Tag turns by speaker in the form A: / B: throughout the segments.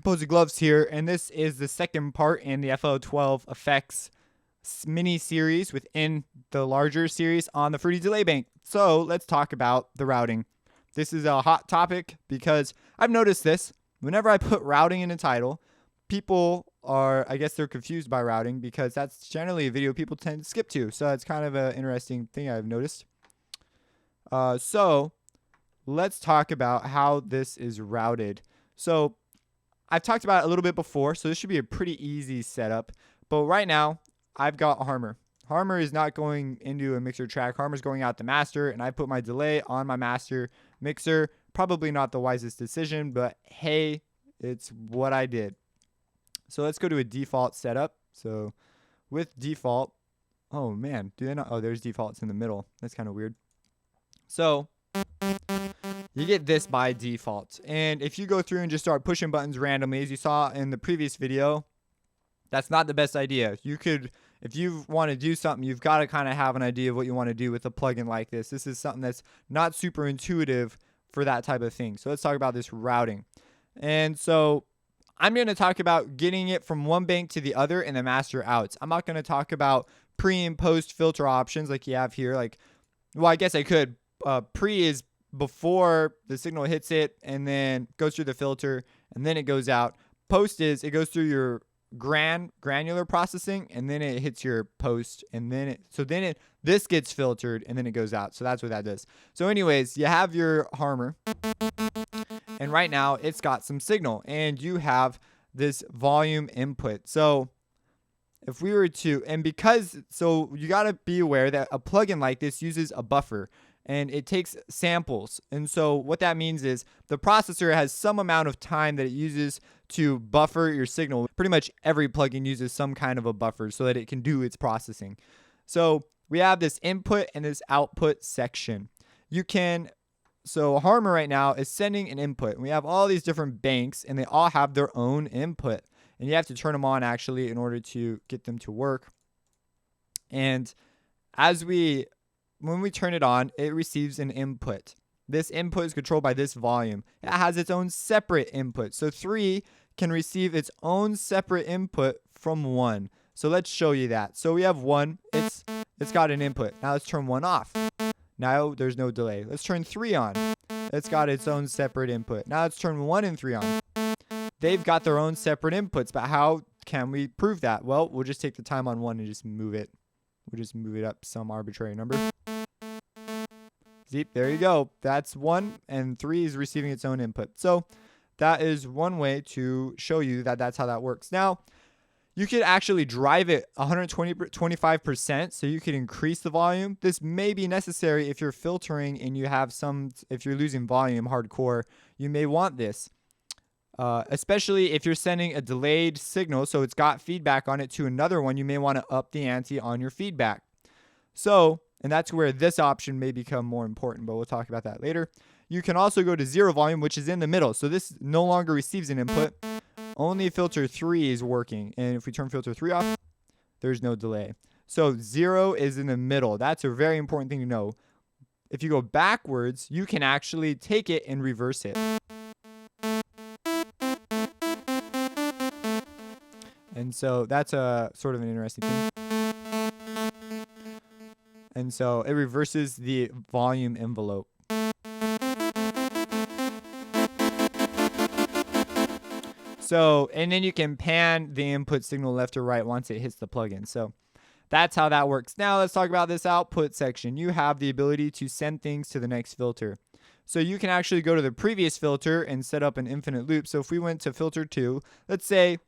A: Opposing Gloves here, and this is the second part in the FL12 effects mini series within the larger series on the Fruity Delay Bank. So let's talk about the routing. This is a hot topic because I've noticed this. Whenever I put routing in a title, people are, I guess they're confused by routing because that's generally a video people tend to skip to. So it's kind of an interesting thing I've noticed. So let's talk about how this is routed. So I've talked about it a little bit before, so this should be a pretty easy setup. But right now, I've got Harmor. Harmor is not going into a mixer track. Harmor's going out the master, and I put my delay on my master mixer. Probably not the wisest decision, but hey, it's what I did. So let's go to a default setup. So with default, oh man, do they not? Oh, there's defaults in the middle. That's kind of weird. So you get this by default. And if you go through and just start pushing buttons randomly, as you saw in the previous video, that's not the best idea. You could, if you want to do something, you've got to kind of have an idea of what you want to do with a plugin like this. This is something that's not super intuitive for that type of thing. So let's talk about this routing. And so I'm going to talk about getting it from one bank to the other and the master outs. I'm not going to talk about pre and post filter options like you have here. Like, well, I guess I could. Pre is before the signal hits it and then goes through the filter and then it goes out. Post is it goes through your granular processing and then it hits your post and then this gets filtered and then it goes out. So that's what that does. So anyways, you have your Harmor and right now it's got some signal and you have this volume input. So if we were to, and because, so you got to be aware that a plugin like this uses a buffer and it takes samples. And so what that means is the processor has some amount of time that it uses to buffer your signal. Pretty much every plugin uses some kind of a buffer so that it can do its processing. So we have this input and this output section. So Harmor right now is sending an input. And we have all these different banks and they all have their own input. And you have to turn them on actually in order to get them to work. And when we turn it on, it receives an input. This input is controlled by this volume. It has its own separate input. So 3 can receive its own separate input from 1. So let's show you that. So we have 1. It's got an input. Now let's turn 1 off. Now there's no delay. Let's turn 3 on. It's got its own separate input. Now let's turn 1 and 3 on. They've got their own separate inputs, but how can we prove that? Well, we'll just take the time on 1 and just move it. We'll just move it up some arbitrary number. See, there you go. That's 1 and 3 is receiving its own input. So that is one way to show you that that's how that works. Now, you could actually drive it 125%, so you could increase the volume. This may be necessary if you're filtering and you have if you're losing volume hardcore, you may want this. Especially if you're sending a delayed signal, so it's got feedback on it to another one, you may want to up the ante on your feedback. So, and that's where this option may become more important, but we'll talk about that later. You can also go to 0 volume, which is in the middle. So this no longer receives an input. Only filter 3 is working. And if we turn filter 3 off, there's no delay. So 0 is in the middle. That's a very important thing to know. If you go backwards, you can actually take it and reverse it. And so that's a sort of an interesting thing. And so it reverses the volume envelope. So, and then you can pan the input signal left or right once it hits the plugin. So that's how that works. Now let's talk about this output section. You have the ability to send things to the next filter. So you can actually go to the previous filter and set up an infinite loop. So if we went to filter 2, let's say,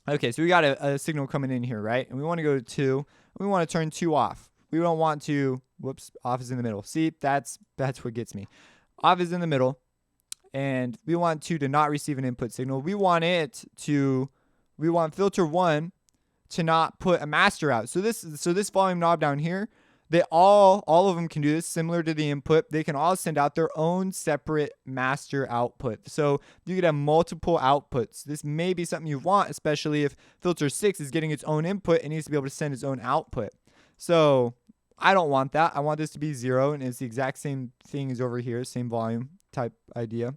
A: okay, so we got a signal coming in here, right? And we want to go to 2. And we want to turn 2 off. We don't want to, whoops, off is in the middle. See, that's what gets me. Off is in the middle. And we want 2 to not receive an input signal. We want filter 1 to not put a master out. So this volume knob down here, they all of them can do this, similar to the input. They can all send out their own separate master output. So you could have multiple outputs. This may be something you want, especially if filter 6 is getting its own input and needs to be able to send its own output. So I don't want that. I want this to be 0, and it's the exact same thing as over here, same volume type idea.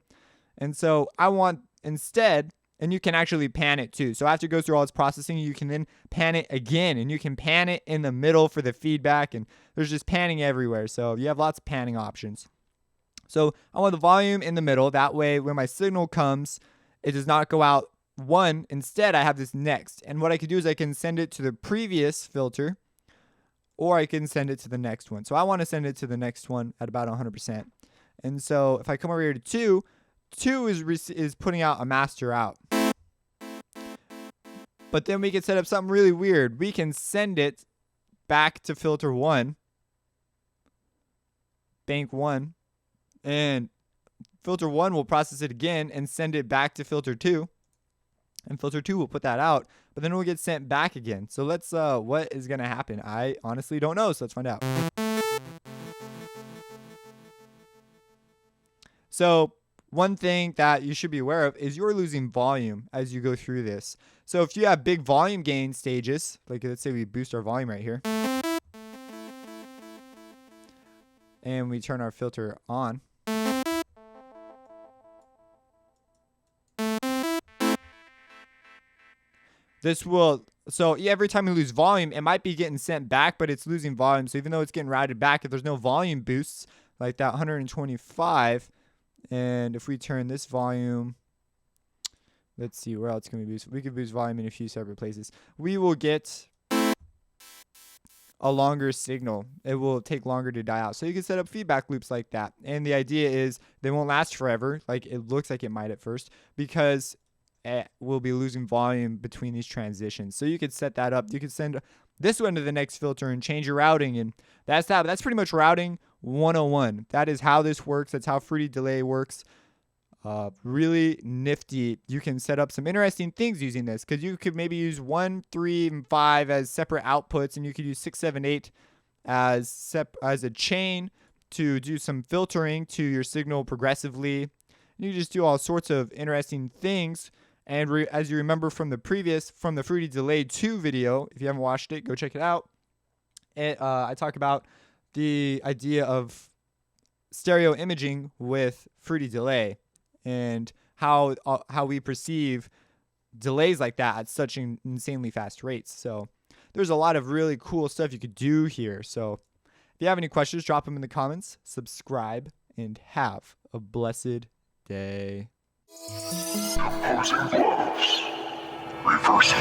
A: And so I want, instead, And you can actually pan it too. So after it goes through all its processing, you can then pan it again, and you can pan it in the middle for the feedback, and there's just panning everywhere. So you have lots of panning options. So I want the volume in the middle. That way, when my signal comes, it does not go out one. Instead, I have this next. And what I can do is I can send it to the previous filter, or I can send it to the next one. So I want to send it to the next one at about 100%. And so if I come over here to 2, 2 is putting out a master out. But then we can set up something really weird. We can send it back to filter 1, bank 1, and filter 1 will process it again and send it back to filter 2. And filter 2 will put that out, but then it will get sent back again. So let's, what is going to happen? I honestly don't know, so let's find out. So one thing that you should be aware of is you're losing volume as you go through this. So if you have big volume gain stages, like let's say we boost our volume right here, and we turn our filter on, this will, so every time we lose volume, it might be getting sent back, but it's losing volume. So even though it's getting routed back, if there's no volume boosts, like that 125, and if we turn this volume, let's see, where else can we boost? We could boost volume in a few separate places. We will get a longer signal. It will take longer to die out. So you can set up feedback loops like that. And the idea is they won't last forever, like it looks like it might at first, because we'll be losing volume between these transitions. So you could set that up. You could send this one to the next filter and change your routing, and that's that. But that's pretty much routing 101. That is how this works. That's how Fruity Delay works. Really nifty. You can set up some interesting things using this, because you could maybe use 1, 3, and 5 as separate outputs, and you could use 6, 7, 8 as a chain to do some filtering to your signal progressively. You just do all sorts of interesting things. And as you remember from the Fruity Delay 2 video, if you haven't watched it, go check it out. I talk about the idea of stereo imaging with Fruity Delay and how we perceive delays like that at such insanely fast rates. So there's a lot of really cool stuff you could do here. So if you have any questions, drop them in the comments, subscribe, and have a blessed day.
B: Opposing wolves. Reversing.